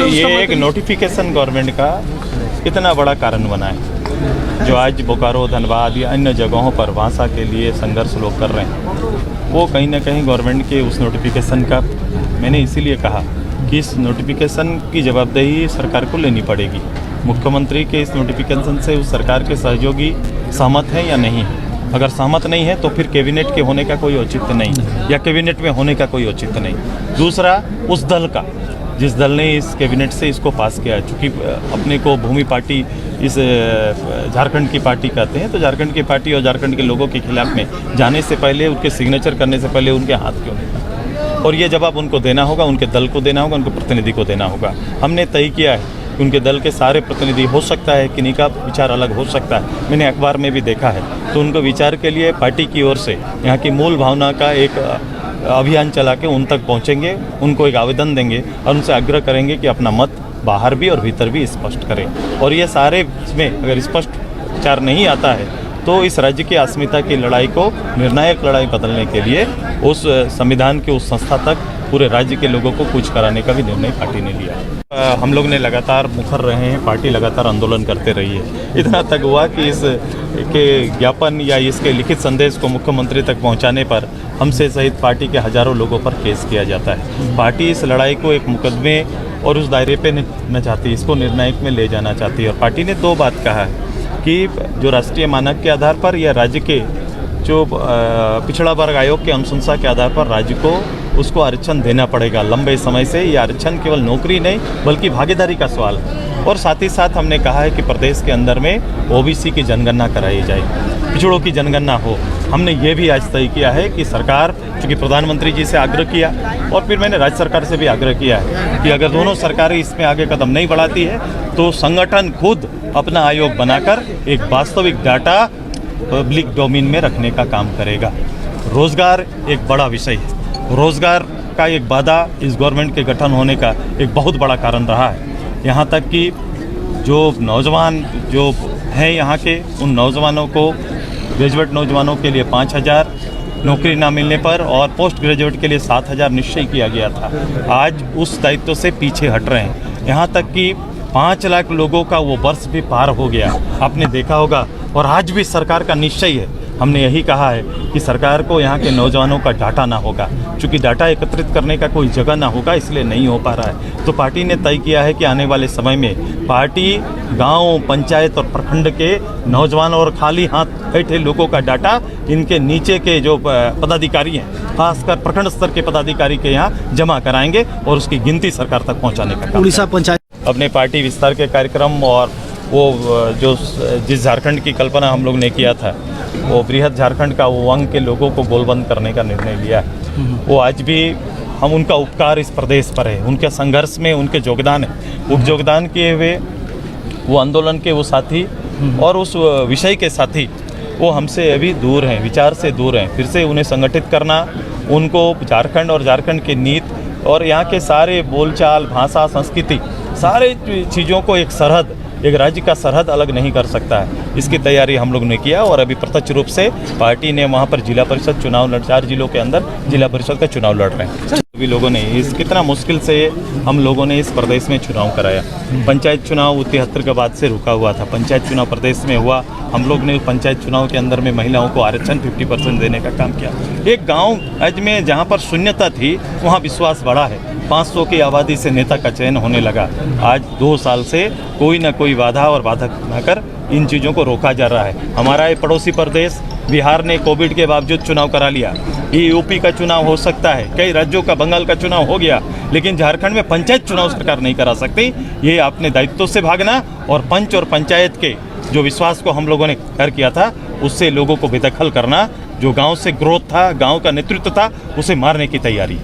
ये एक notification government का इतना बड़ा कारण बना है। जो आज बोकारो, धनबाद या अन्य जगहों पर भाषा के लिए संघर्ष लोग कर रहे हैं, वो कहीं ना कहीं गवर्नमेंट के उस नोटिफिकेशन का, मैंने इसीलिए कहा कि इस नोटिफिकेशन की जवाबदेही सरकार को लेनी पड़ेगी। मुख्यमंत्री के इस नोटिफिकेशन से उस सरकार के सहयोगी सहमत हैं या नहीं है। अगर सहमत नहीं है तो फिर कैबिनेट के होने का कोई औचित्य नहीं, या कैबिनेट में होने का कोई औचित्य नहीं। दूसरा, उस दल का, जिस दल ने इस कैबिनेट से इसको पास किया, चूँकि अपने को भूमि पार्टी इस झारखंड की पार्टी कहते हैं, तो झारखंड की पार्टी और झारखंड के लोगों के खिलाफ में जाने से पहले, उनके सिग्नेचर करने से पहले उनके हाथ क्यों नहीं? और ये जवाब उनको देना होगा, उनके दल को देना होगा, उनके प्रतिनिधि को देना होगा। हमने तय किया है कि उनके दल के सारे प्रतिनिधि, हो सकता है किन्हीं का विचार अलग हो सकता है, मैंने अखबार में भी देखा है, तो उनको विचार के लिए पार्टी की ओर से यहाँ की मूल भावना का एक अभियान चला के उन तक पहुँचेंगे, उनको एक आवेदन देंगे और उनसे आग्रह करेंगे कि अपना मत बाहर भी और भीतर भी स्पष्ट करें। और ये सारे इसमें अगर स्पष्ट विचार नहीं आता है तो इस राज्य की अस्मिता की लड़ाई को निर्णायक लड़ाई बदलने के लिए उस संविधान के उस संस्था तक पूरे राज्य के लोगों को कूच कराने का भी निर्णय पार्टी ने लिया। हम लोग ने लगातार मुखर रहे हैं, पार्टी लगातार आंदोलन करते रही है। इतना तक हुआ कि इस के ज्ञापन या इसके लिखित संदेश को मुख्यमंत्री तक पहुंचाने पर हमसे सहित पार्टी के हजारों लोगों पर केस किया जाता है। पार्टी इस लड़ाई को एक मुकदमे और उस दायरे पे न चाहती, इसको निर्णायक में ले जाना चाहती है। और पार्टी ने दो बात कहा है कि जो राष्ट्रीय मानक के आधार पर या राज्य के जो पिछड़ा वर्ग आयोग के अनुशंसा के आधार पर राज्य को उसको आरक्षण देना पड़ेगा लंबे समय से। ये आरक्षण केवल नौकरी नहीं बल्कि भागीदारी का सवाल है। और साथ ही साथ हमने कहा है कि प्रदेश के अंदर में ओबीसी की जनगणना कराई जाए, पिछड़ों की जनगणना हो। हमने ये भी आज तय किया है कि सरकार, चूँकि प्रधानमंत्री जी से आग्रह किया और फिर मैंने राज्य सरकार से भी आग्रह किया है कि अगर दोनों सरकारें इसमें आगे कदम नहीं बढ़ाती है तो संगठन खुद अपना आयोग बनाकर एक वास्तविक डाटा पब्लिक डोमेन में रखने का काम करेगा। रोजगार एक बड़ा विषय है। रोजगार का एक वादा इस गवर्नमेंट के गठन होने का एक बहुत बड़ा कारण रहा है। यहाँ तक कि जो नौजवान जो हैं यहाँ के, उन नौजवानों को, ग्रेजुएट नौजवानों के लिए 5,000 नौकरी ना मिलने पर और पोस्ट ग्रेजुएट के लिए 7,000 निश्चय किया गया था। आज उस दायित्व से पीछे हट रहे हैं। यहाँ तक कि 5 लाख लोगों का वो वर्ष भी पार हो गया, आपने देखा होगा। और आज भी सरकार का निश्चय है, हमने यही कहा है कि सरकार को यहाँ के नौजवानों का डाटा ना होगा, क्योंकि डाटा एकत्रित करने का कोई जगह ना होगा, इसलिए नहीं हो पा रहा है। तो पार्टी ने तय किया है कि आने वाले समय में पार्टी गांव, पंचायत और प्रखंड के नौजवानों और खाली हाथ बैठे लोगों का डाटा इनके नीचे के जो पदाधिकारी हैं, खासकर प्रखंड स्तर के पदाधिकारी के यहाँ जमा कराएंगे और उसकी गिनती सरकार तक पहुँचाने का काम। उड़ीसा पंचायत अपने पार्टी विस्तार के कार्यक्रम और वो जो जिस झारखंड की कल्पना हम लोग ने किया था, वो बृहद झारखंड का वो अंग के लोगों को गोलबंद करने का निर्णय लिया है। वो आज भी हम उनका उपकार इस प्रदेश पर है, उनके संघर्ष में उनके योगदान है। योगदान किए हुए वो आंदोलन के वो साथी और उस विषय के साथी वो हमसे अभी दूर हैं, विचार से दूर हैं। फिर से उन्हें संगठित करना, उनको झारखंड और झारखंड की नीति और यहाँ के सारे बोलचाल, भाषा, संस्कृति, सारे चीज़ों को एक सरहद, एक राज्य का सरहद अलग नहीं कर सकता है। इसकी तैयारी हम लोग ने किया और अभी प्रत्यक्ष रूप से पार्टी ने वहाँ पर जिला परिषद चुनाव 4 जिलों के अंदर जिला परिषद का चुनाव लड़ रहे हैं। सभी लोगों ने कितना मुश्किल से हम लोगों ने इस प्रदेश में चुनाव कराया। पंचायत चुनाव 73 के बाद से रुका हुआ था। पंचायत चुनाव प्रदेश में हुआ, हम लोग ने पंचायत चुनाव के अंदर में महिलाओं को आरक्षण 50% देने का काम किया। एक गाँव आज में जहाँ पर शून्यता थी वहाँ विश्वास बढ़ा है। 500 की आबादी से नेता का चयन होने लगा। आज 2 साल से कोई ना कोई बाधा और बाधक बनाकर इन चीज़ों को रोका जा रहा है। हमारा ये पड़ोसी प्रदेश बिहार ने कोविड के बावजूद चुनाव करा लिया। ये यूपी का चुनाव हो सकता है, कई राज्यों का, बंगाल का चुनाव हो गया, लेकिन झारखंड में पंचायत चुनाव सरकार नहीं करा सकती। ये अपने दायित्व से भागना और पंच और पंचायत के जो विश्वास को हम लोगों ने कर किया था उससे लोगों को बेदखल करना, जो गाँव से ग्रोथ था, गाँव का नेतृत्व था, उसे मारने की तैयारी।